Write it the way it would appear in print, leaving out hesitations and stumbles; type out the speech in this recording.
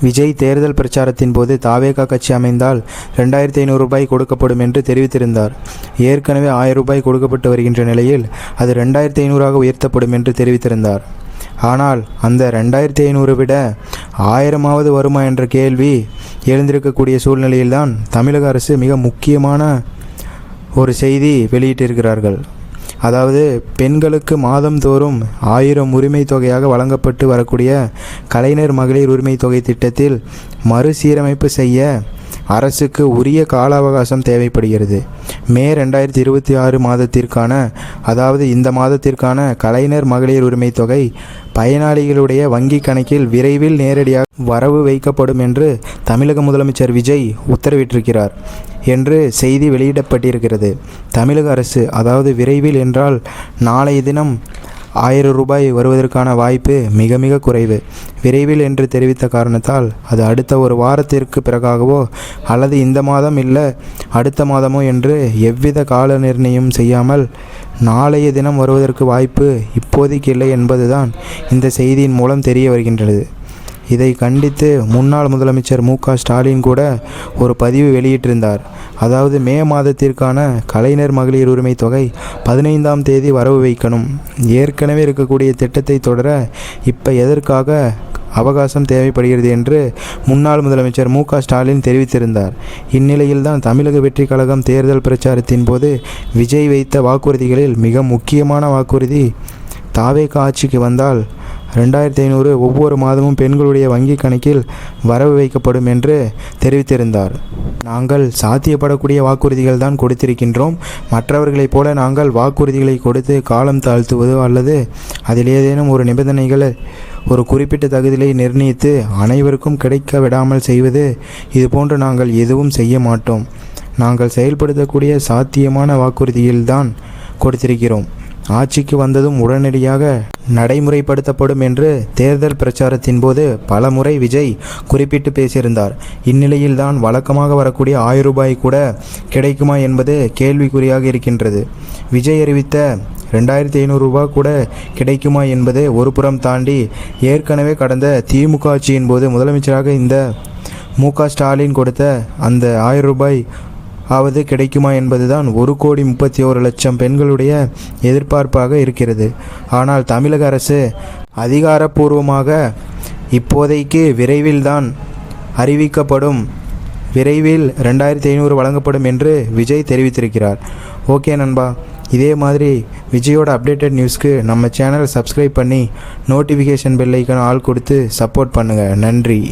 விஜய் தேர்தல் பிரச்சாரத்தின் போது தாவேகா கட்சி அமைந்தால் 2500 ரூபாய் கொடுக்கப்படும் என்று தெரிவித்திருந்தார். ஏற்கனவே 1000 ரூபாய் கொடுக்கப்பட்டு வருகின்ற நிலையில் அது 2500ஆக உயர்த்தப்படும் என்று தெரிவித்திருந்தார். ஆனால் அந்த 2500 விட 1000ஆவது வருமா என்ற கேள்வி எழுந்திருக்கக்கூடிய சூழ்நிலையில்தான் தமிழக அரசு மிக முக்கியமான ஒரு செய்தி வெளியிட்டிருக்கிறார்கள். அதாவது பெண்களுக்கு மாதந்தோறும் 1000 உரிமை தொகையாக வழங்கப்பட்டு வரக்கூடிய கலைஞர் மகளிர் உரிமை தொகை திட்டத்தில் மறுசீரமைப்பு செய்ய அரசுக்கு உரிய கால அவகாசம் தேவைப்படுகிறது. மே 2026 மாதத்திற்கான, அதாவது இந்த மாதத்திற்கான கலைஞர் மகளிர் உரிமை தொகை பயனாளிகளுடைய வங்கி கணக்கில் விரைவில் நேரடியாக வரவு வைக்கப்படும் என்று தமிழக முதலமைச்சர் விஜய் உத்தரவிட்டிருக்கிறார் என்று செய்தி வெளியிடப்பட்டிருக்கிறது. தமிழக அரசு, அதாவது விரைவில் என்றால் நாளைய தினம் 1000 ரூபாய் வருவதற்கான வாய்ப்பு மிக மிக குறைவு. விரைவில் என்று தெரிவித்த காரணத்தால் அது அடுத்த ஒரு வாரத்திற்கு பிறகாகவோ அல்லது இந்த மாதம் இல்லை அடுத்த மாதமோ என்று எவ்வித கால நிர்ணயம் செய்யாமல் நாளைய தினம் வருவதற்கு வாய்ப்பு இப்போதைக்கு இல்லை என்பதுதான் இந்த செய்தியின் மூலம் தெரிய வருகின்றது. இதை கண்டித்து முன்னாள் முதலமைச்சர் மு.க. ஸ்டாலின் கூட ஒரு பதிவு வெளியிட்டிருந்தார். அதாவது மே மாதத்திற்கான கலைஞர் மகளிர் உரிமை தொகை 15ஆம் தேதி வரவு வைக்கணும். ஏற்கனவே இருக்கக்கூடிய திட்டத்தை தொடர இப்போ எதற்காக அவகாசம் தேவைப்படுகிறது என்று முன்னாள் முதலமைச்சர் மு.க. ஸ்டாலின் தெரிவித்திருந்தார். இந்நிலையில்தான் தமிழக வெற்றி கழகம் தேர்தல் பிரச்சாரத்தின் போது விஜய் வைத்த வாக்குறுதிகளில் மிக முக்கியமான வாக்குறுதி தாவேகா ஆட்சிக்கு வந்தால் 2500 ஒவ்வொரு மாதமும் பெண்களுடைய வங்கி கணக்கில் வரவு வைக்கப்படும் என்று தெரிவித்திருந்தார். நாங்கள் சாத்தியப்படக்கூடிய வாக்குறுதிகள் தான் கொடுத்திருக்கின்றோம். மற்றவர்களைப் போல நாங்கள் வாக்குறுதிகளை கொடுத்து காலம் தாழ்த்துவதோ அல்லது அதில் ஏதேனும் ஒரு நிபந்தனைகளை ஒரு குறிப்பிட்ட தகுதியை நிர்ணயித்து அனைவருக்கும் கிடைக்க விடாமல் செய்வது, இதுபோன்று நாங்கள் எதுவும் செய்ய மாட்டோம். நாங்கள் செயல்படுத்தக்கூடிய சாத்தியமான வாக்குறுதியில்தான் கொடுத்திருக்கிறோம். ஆட்சிக்கு வந்ததும் உடனடியாக நடைமுறைப்படுத்தப்படும் என்று தேர்தல் பிரச்சாரத்தின் போது பல முறை விஜய் குறிப்பிட்டு பேசியிருந்தார். இந்நிலையில்தான் வழக்கமாக வரக்கூடிய 1000 ரூபாய் கூட கிடைக்குமா என்பது கேள்விக்குறியாக இருக்கின்றது. விஜய் அறிவித்த 2500 ரூபாய் கூட கிடைக்குமா என்பது ஒரு புறம் தாண்டி, ஏற்கனவே கடந்த திமுக ஆட்சியின் போது முதலமைச்சராக இந்த மு.க. ஸ்டாலின் கொடுத்த அந்த 1000 ரூபாய் ஆவது கிடைக்குமா என்பதுதான் 1,31,00,000 பெண்களுடைய எதிர்பார்ப்பாக இருக்கிறது. ஆனால் தமிழக அரசு அதிகாரப்பூர்வமாக இப்போதைக்கு விரைவில்தான் அறிவிக்கப்படும், விரைவில் 2500 வழங்கப்படும் என்று விஜய் தெரிவித்திருக்கிறார். ஓகே நண்பா, இதே மாதிரி விஜயோட அப்டேட்டட் நியூஸ்க்கு நம்ம சேனலை சப்ஸ்கிரைப் பண்ணி நோட்டிஃபிகேஷன் பெல் ஐக்கான ஆல் கொடுத்து சப்போர்ட் பண்ணுங்கள். நன்றி.